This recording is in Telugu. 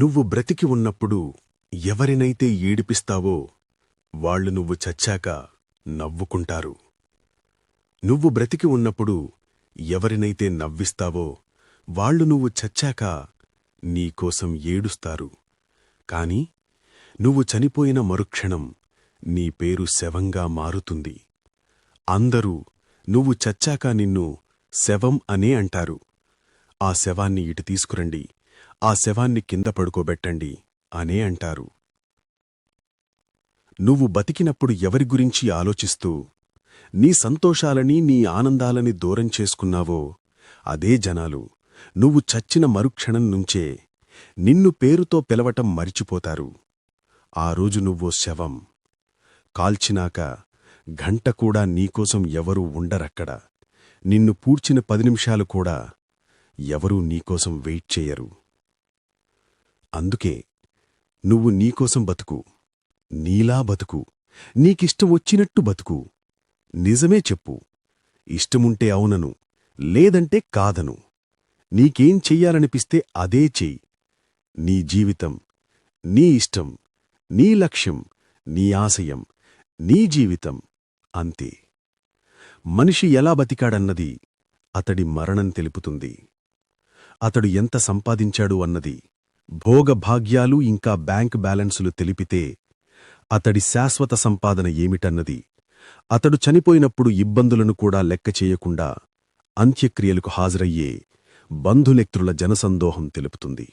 నువ్వు బ్రతికి ఉన్నప్పుడు ఎవరినైతే ఏడిపిస్తావో వాళ్ళు నువ్వు చచ్చాక నవ్వుకుంటారు. నువ్వు బ్రతికి ఉన్నప్పుడు ఎవరినైతే నవ్విస్తావో వాళ్ళు నువ్వు చచ్చాక నీకోసం ఏడుస్తారు. కాని నువ్వు చనిపోయిన మరుక్షణం నీ పేరు శవంగా మారుతుంది. అందరూ నువ్వు చచ్చాక నిన్ను శవం అనే అంటారు. ఆ శవాన్ని ఇటు తీసుకురండి, ఆ శవాన్ని కింద పడుకోబెట్టండి అనే అంటారు. నువ్వు బతికినప్పుడు ఎవరి గురించి ఆలోచిస్తూ నీ సంతోషాలని నీ ఆనందాలని దూరం చేసుకున్నావో అదే జనాలు నువ్వు చచ్చిన మరుక్షణం నుంచే నిన్ను పేరుతో పిలవటం మరిచిపోతారు. ఆ రోజు నువ్వో శవం. కాల్చినాక గంట కూడా నీకోసం ఎవరూ ఉండరక్కడ. నిన్ను పూడ్చిన 10 నిమిషాలు కూడా ఎవరూ నీకోసం వెయిట్ చేయరు. అందుకే నువ్వు నీకోసం బతుకు, నీలా బతుకు, నీకిష్టం వచ్చినట్టు బతుకు. నిజమే చెప్పు. ఇష్టముంటే అవునను, లేదంటే కాదను. నీకేం చెయ్యాలనిపిస్తే అదే చెయ్యి. నీ జీవితం, నీ ఇష్టం, నీ లక్ష్యం, నీ ఆశయం, నీ జీవితం అంతే. మనిషి ఎలా బతికాడన్నది అతడి మరణం తెలుపుతుంది. అతడు ఎంత సంపాదించాడు అన్నది, భోగభాగ్యాలు ఇంకా బ్యాంక్ బ్యాలెన్సులు తెలిపితే అతడి శాశ్వత సంపాదన ఏమిటన్నది, అతడు చనిపోయినప్పుడు ఇబ్బందులను కూడా లెక్క చేయకుండా అంత్యక్రియలకు హాజరయ్యే బంధుమిత్రుల జనసందోహం తెలుపుతుంది.